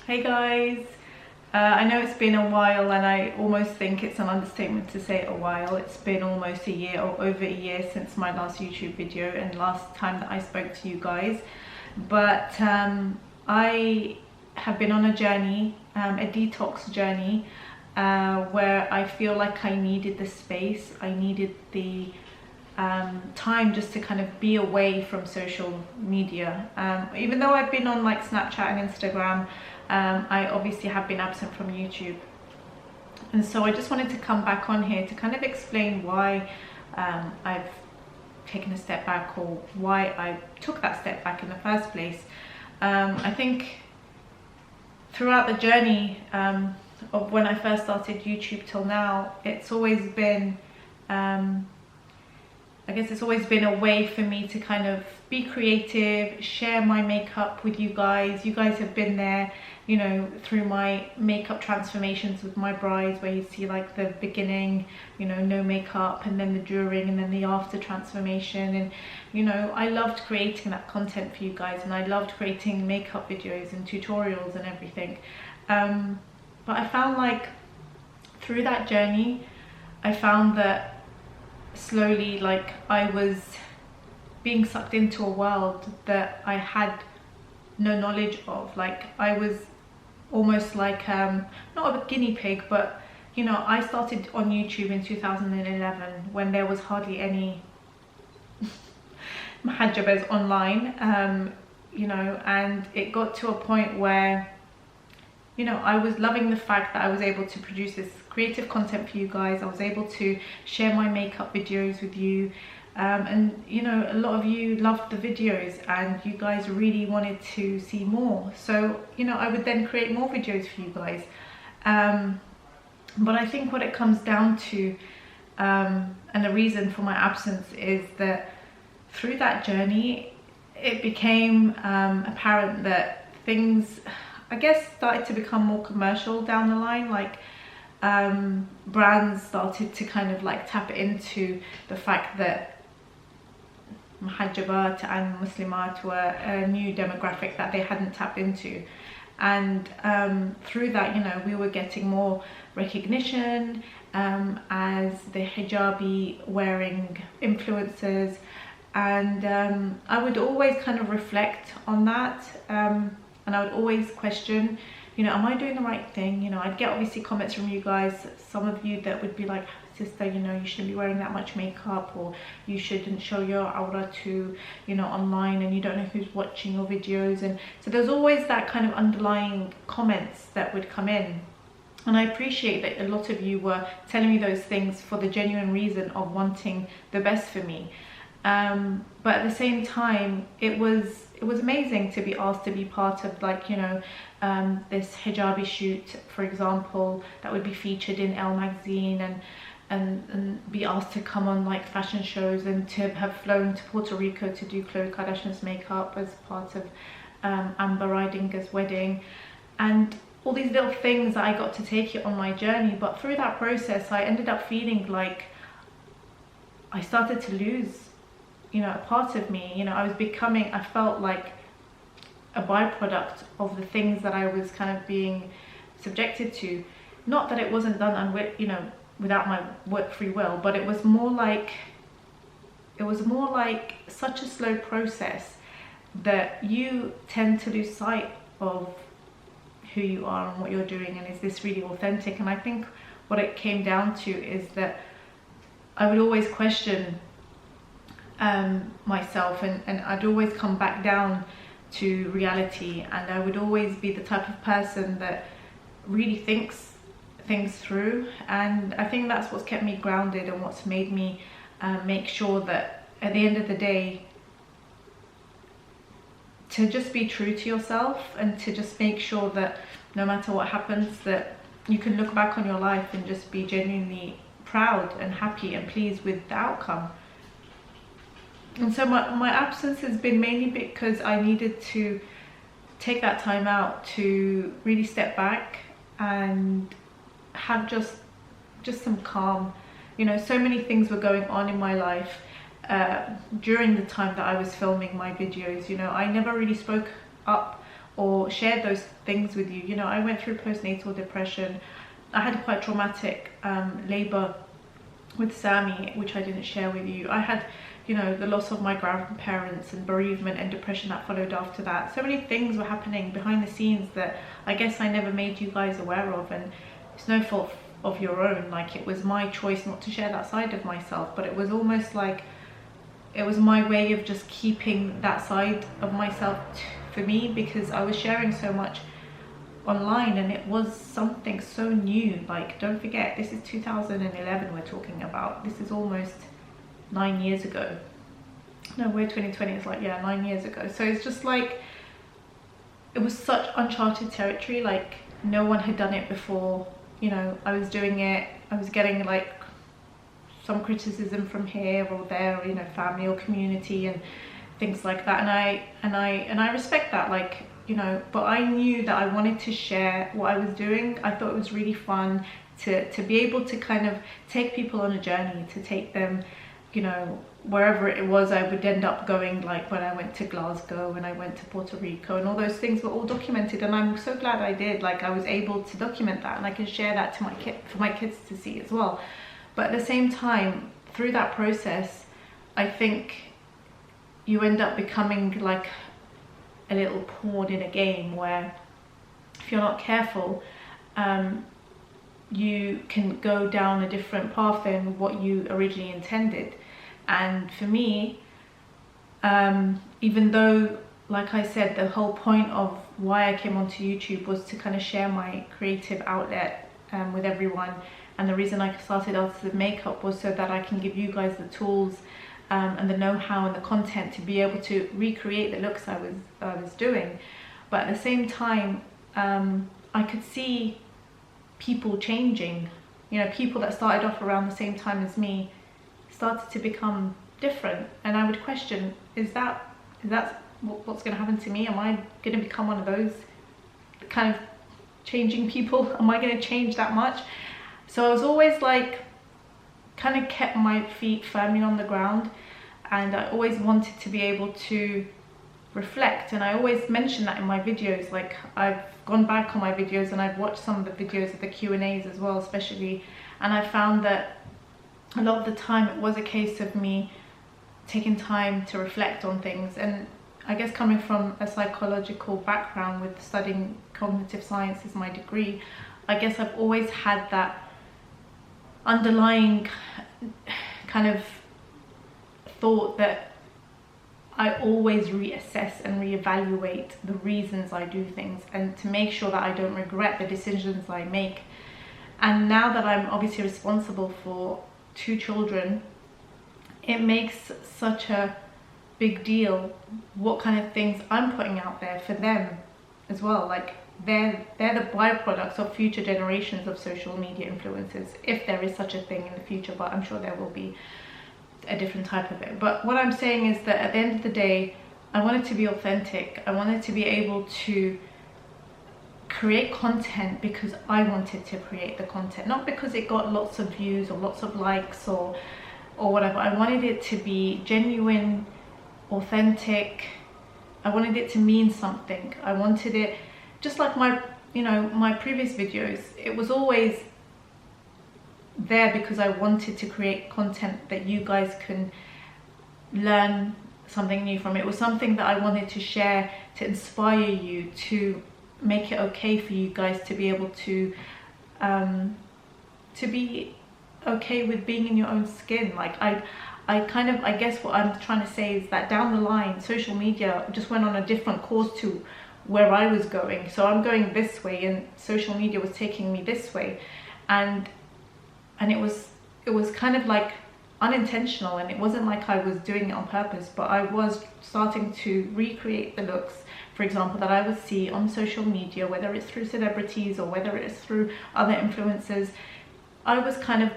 Hey guys, I know it's been a while, and I almost think it's an understatement to say a while. It's been almost a year or over a year since my last YouTube video and last time that I spoke to you guys. But I have been on a journey, a detox journey, where I feel like I needed the space. I needed the time just to kind of be away from social media. Even though I've been on like Snapchat and Instagram, I obviously have been absent from YouTube. And so I just wanted to come back on here to kind of explain why I've taken a step back, or why I took that step back in the first place. I think throughout the journey of when I first started YouTube till now, it's always been I guess it's always been a way for me to kind of be creative, share my makeup with you guys. You guys have been there, you know, through my makeup transformations with my brides, where you see like the beginning, you know, no makeup, and then the during, and then the after transformation. And you know, I loved creating that content for you guys, and I loved creating makeup videos and tutorials and everything. But I found like through that journey, I found that slowly, like, I was being sucked into a world that I had no knowledge of. Like, I was almost like not a guinea pig, but you know, I started on YouTube in 2011 when there was hardly any mahajabas online, you know, and it got to a point where, you know, I was loving the fact that I was able to produce this creative content for you guys. I was able to share my makeup videos with you, and you know, a lot of you loved the videos and you guys really wanted to see more. So, you know, I would then create more videos for you guys. But I think what it comes down to, and the reason for my absence, is that through that journey, it became apparent that things, I guess, started to become more commercial down the line. Like, brands started to kind of like tap into the fact that muhajjabat and muslimat were a new demographic that they hadn't tapped into. And through that, you know, we were getting more recognition as the hijabi wearing influencers. And I would always kind of reflect on that, and I would always question, you know, am I doing the right thing? You know, I'd get obviously comments from you guys, some of you that would be like, sister, you know, you shouldn't be wearing that much makeup, or you shouldn't show your aura to, you know, online, and you don't know who's watching your videos. And so there's always that kind of underlying comments that would come in. And I appreciate that a lot of you were telling me those things for the genuine reason of wanting the best for me. But at the same time, it was amazing to be asked to be part of, like, you know, this hijabi shoot, for example, that would be featured in Elle magazine, and be asked to come on like fashion shows, and to have flown to Puerto Rico to do Khloe Kardashian's makeup as part of Amber Ridinger's wedding, and all these little things that I got to take it on my journey. But through that process, I ended up feeling like I started to lose, you know, a part of me. You know, I felt like a byproduct of the things that I was kind of being subjected to. Not that it wasn't done you know, without my free will, but it was more like such a slow process that you tend to lose sight of who you are and what you're doing, and is this really authentic? And I think what it came down to is that I would always question myself, and I'd always come back down to reality, and I would always be the type of person that really thinks things through. And I think that's what's kept me grounded, and what's made me make sure that at the end of the day, to just be true to yourself, and to just make sure that no matter what happens, that you can look back on your life and just be genuinely proud and happy and pleased with the outcome. And so my absence has been mainly because I needed to take that time out to really step back and have just some calm. You know, so many things were going on in my life during the time that I was filming my videos. You know, I never really spoke up or shared those things with you. You know, I went through postnatal depression. I had quite traumatic labor with Sammy, which I didn't share with you. I had, you know, the loss of my grandparents and bereavement and depression that followed after that. So many things were happening behind the scenes that I guess I never made you guys aware of, and it's no fault of your own. Like, it was my choice not to share that side of myself, but it was almost like it was my way of just keeping that side of myself for me, because I was sharing so much online and it was something so new. Like, don't forget, this is 2011 we're talking about. This is almost 9 years ago. No, we're 2020. It's like, yeah, 9 years ago. So it's just like, it was such uncharted territory. Like, no one had done it before. You know, I was doing it, I was getting like some criticism from here or there, you know, family or community and things like that, and I respect that, like, you know, but I knew that I wanted to share what I was doing. I thought it was really fun to be able to kind of take people on a journey, to take them, you know, wherever it was I would end up going. Like when I went to Glasgow, when I went to Puerto Rico, and all those things were all documented, and I'm so glad I did. Like, I was able to document that, and I can share that to for my kids to see as well. But at the same time, through that process, I think you end up becoming like a little pawn in a game where, if you're not careful, you can go down a different path than what you originally intended. And for me, even though, like I said, the whole point of why I came onto YouTube was to kind of share my creative outlet with everyone, and the reason I started off with makeup was so that I can give you guys the tools and the know-how and the content to be able to recreate the looks I was doing. But at the same time, I could see people changing. You know, people that started off around the same time as me started to become different, and I would question, is that what's going to happen to me? Am I going to become one of those kind of changing people? Am I going to change that much? So I was always like, kind of kept my feet firmly on the ground, and I always wanted to be able to reflect, and I always mention that in my videos. Like, I've gone back on my videos and I've watched some of the videos of the Q&As as well, especially, and I found that a lot of the time it was a case of me taking time to reflect on things. And I guess coming from a psychological background with studying cognitive science as my degree, I guess I've always had that underlying kind of thought that I always reassess and reevaluate the reasons I do things, and to make sure that I don't regret the decisions I make. And now that I'm obviously responsible for 2 children, it makes such a big deal what kind of things I'm putting out there for them as well. Like, they're the byproducts of future generations of social media influencers, if there is such a thing in the future, but I'm sure there will be a different type of it. But what I'm saying is that at the end of the day, I wanted to be authentic. I wanted to be able to create content because I wanted to create the content, not because it got lots of views or lots of likes or whatever. I wanted it to be genuine, authentic. I wanted it to mean something. I wanted it, just like my, you know, my previous videos, it was always there because I wanted to create content that you guys can learn something new from. It was something that I wanted to share to inspire you, to make it okay for you guys to be able to be okay with being in your own skin. Like, I guess what I'm trying to say is that down the line, social media just went on a different course to where I was going. So I'm going this way and social media was taking me this way, and it was kind of like unintentional, and it wasn't like I was doing it on purpose, but I was starting to recreate the looks, for example, that I would see on social media, whether it's through celebrities or whether it's through other influencers. I was kind of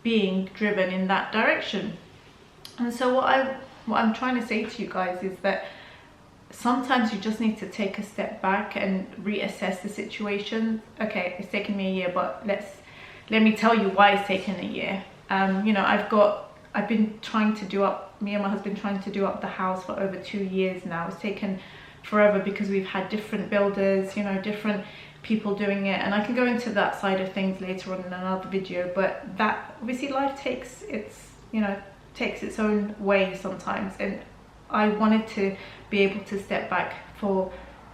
being driven in that direction. And so what I'm trying to say to you guys is that sometimes you just need to take a step back and reassess the situation. Okay, it's taken me a year, but let me tell you why it's taken a year. You know, me and my husband trying to do up the house for over 2 years now. It's taken forever, because we've had different builders, you know, different people doing it, and I can go into that side of things later on in another video. But that, obviously, life takes its, you know, takes its own way sometimes, and I wanted to be able to step back for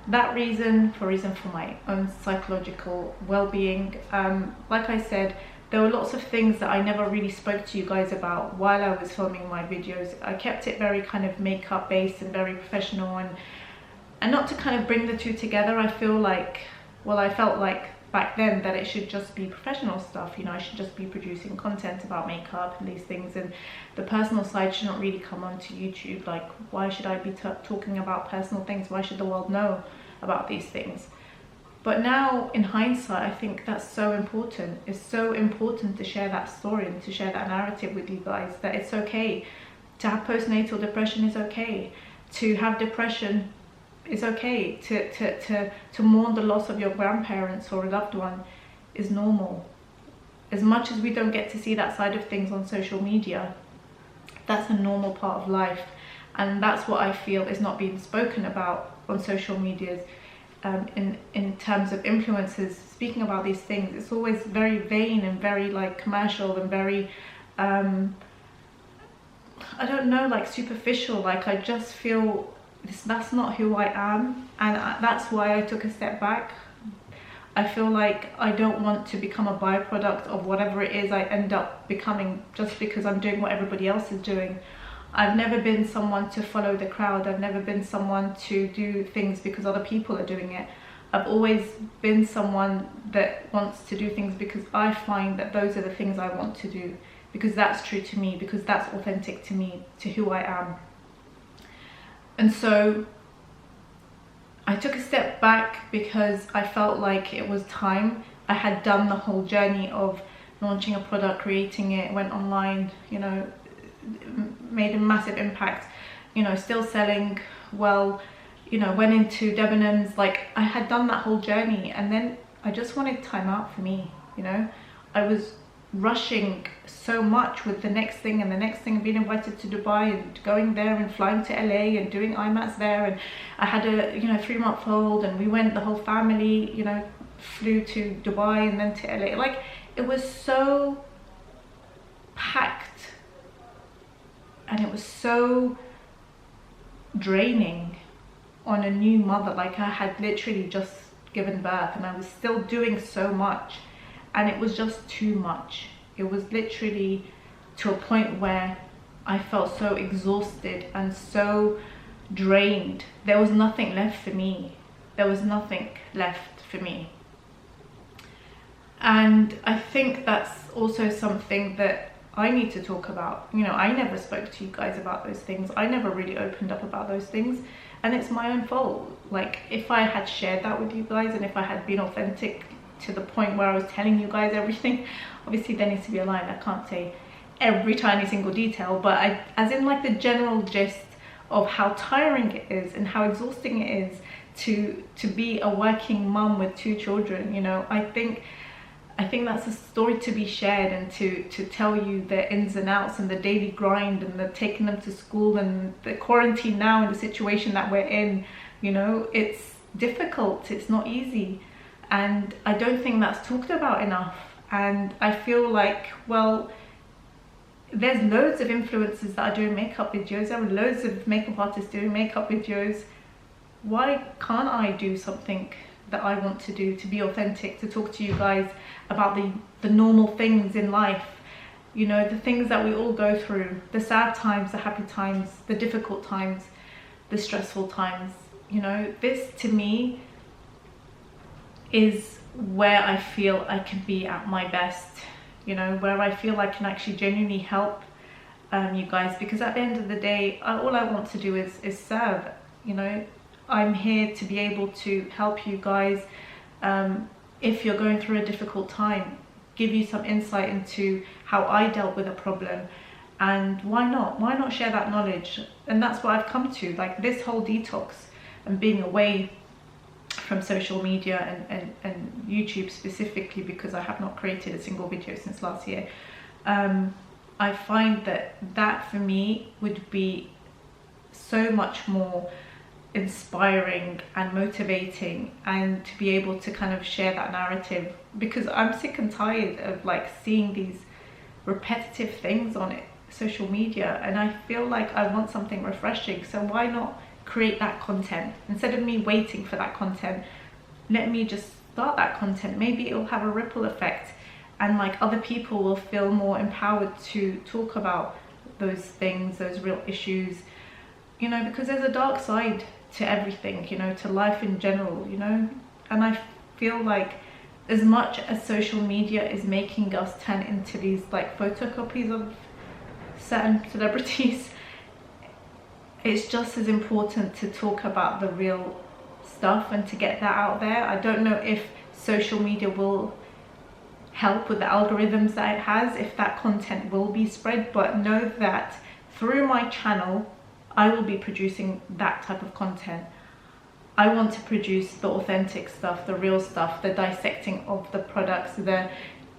that reason, for my own psychological well-being. Like I said, there were lots of things that I never really spoke to you guys about while I was filming my videos. I kept it very kind of makeup based and very professional, and not to kind of bring the two together. I feel like, well, I felt like back then that it should just be professional stuff, you know, I should just be producing content about makeup and these things, and the personal side shouldn't really come onto YouTube. Like, why should I be talking about personal things? Why should the world know about these things? But now, in hindsight, I think that's so important. It's so important to share that story and to share that narrative with you guys, that it's okay to have postnatal depression, is okay to have depression, is okay to mourn the loss of your grandparents or a loved one is normal. As much as we don't get to see that side of things on social media, that's a normal part of life, and that's what I feel is not being spoken about on social medias. In terms of influencers speaking about these things, it's always very vain and very like commercial and very I don't know, like superficial. Like, I just feel that's not who I am, and that's why I took a step back. I feel like I don't want to become a byproduct of whatever it is I end up becoming just because I'm doing what everybody else is doing. I've never been someone to follow the crowd. I've never been someone to do things because other people are doing it. I've always been someone that wants to do things because I find that those are the things I want to do, because that's true to me, because that's authentic to me, to who I am. And so I took a step back because I felt like it was time. I had done the whole journey of launching a product, creating it, went online, you know, made a massive impact, you know, still selling well, you know, went into Debenhams. Like, I had done that whole journey, and then I just wanted time out for me, you know. I was rushing so much with the next thing and the next thing, and being invited to Dubai and going there and flying to LA and doing IMATs there, and I had a, you know, 3-month-old, and we went, the whole family, you know, flew to Dubai and then to LA. Like, it was so packed, and it was so draining on a new mother. Like, I had literally just given birth and I was still doing so much, and it was just too much. It was literally to a point where I felt so exhausted and so drained. There was nothing left for me. There was nothing left for me. And I think that's also something that I need to talk about. You know, I never spoke to you guys about those things. I never really opened up about those things, and it's my own fault. Like, if I had shared that with you guys, and if I had been authentic to the point where I was telling you guys everything, obviously there needs to be a line. I can't say every tiny single detail, but as in like the general gist of how tiring it is and how exhausting it is to be a working mum with 2 children. You know, I think that's a story to be shared, and to tell you the ins and outs and the daily grind and the taking them to school and the quarantine now and the situation that we're in. You know, it's difficult, it's not easy, and I don't think that's talked about enough. And I feel like, well, there's loads of influencers that are doing makeup videos, there are loads of makeup artists doing makeup videos. Why can't I do something that I want to do, to be authentic, to talk to you guys about the normal things in life, you know, the things that we all go through, the sad times, the happy times, the difficult times, the stressful times. You know, this to me is where I feel I can be at my best, you know, where I feel I can actually genuinely help you guys, because at the end of the day, all I want to do is serve. You know, I'm here to be able to help you guys if you're going through a difficult time, give you some insight into how I dealt with a problem, and why not share that knowledge. And that's what I've come to, like this whole detox and being away from social media and YouTube specifically, because I have not created a single video since last year. I find that for me would be so much more inspiring and motivating, and to be able to kind of share that narrative, because I'm sick and tired of like seeing these repetitive things on it, social media, and I feel like I want something refreshing. So why not create that content instead of me waiting for that content? Let me just start that content. Maybe it'll have a ripple effect, and like other people will feel more empowered to talk about those things, those real issues, you know, because there's a dark side to everything, you know, to life in general, you know. And I feel like as much as social media is making us turn into these like photocopies of certain celebrities, it's just as important to talk about the real stuff and to get that out there. I don't know if social media will help with the algorithms that it has, if that content will be spread, but know that through my channel I will be producing that type of content. I want to produce the authentic stuff, the real stuff, the dissecting of the products, the,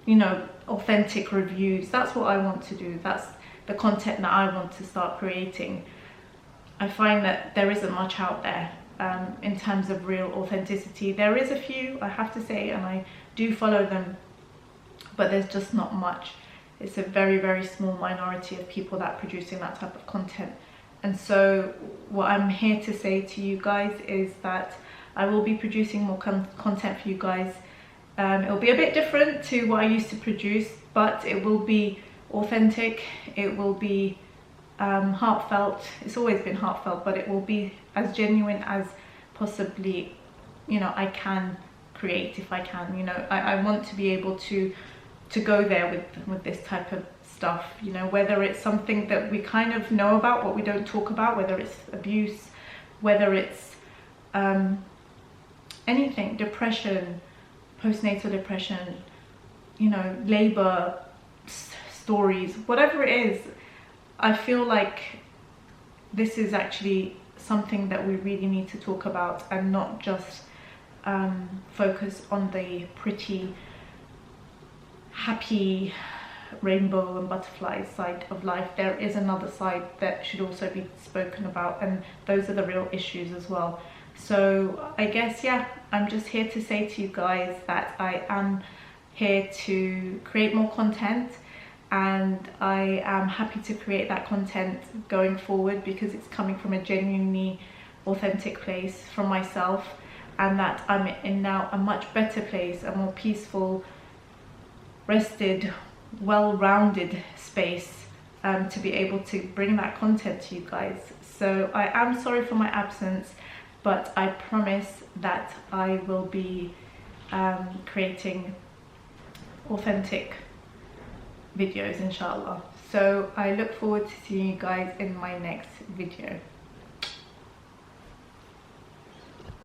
you know, authentic reviews. That's what I want to do. That's the content that I want to start creating. I find that there isn't much out there in terms of real authenticity. There is a few, I have to say, and I do follow them, but there's just not much. It's a very, very small minority of people that are producing that type of content. And so what I'm here to say to you guys is that I will be producing more content for you guys. It'll be a bit different to what I used to produce, but it will be authentic, it will be heartfelt. It's always been heartfelt, but it will be as genuine as possibly, you know, I can create, if I can. You know, I want to be able to go there with this type of stuff, you know, whether it's something that we kind of know about but we don't talk about, whether it's abuse, whether it's anything, depression, postnatal depression, you know, labor stories, whatever it is. I feel like this is actually something that we really need to talk about, and not just focus on the pretty happy rainbow and butterfly side of life. There is another side that should also be spoken about, and those are the real issues as well. So I guess, yeah, I'm just here to say to you guys that I am here to create more content, and I am happy to create that content going forward because it's coming from a genuinely authentic place from myself, and that I'm in now a much better place, a more peaceful, rested, well-rounded space to be able to bring that content to you guys. So I am sorry for my absence, but I promise that I will be creating authentic videos, inshallah. So I look forward to seeing you guys in my next video.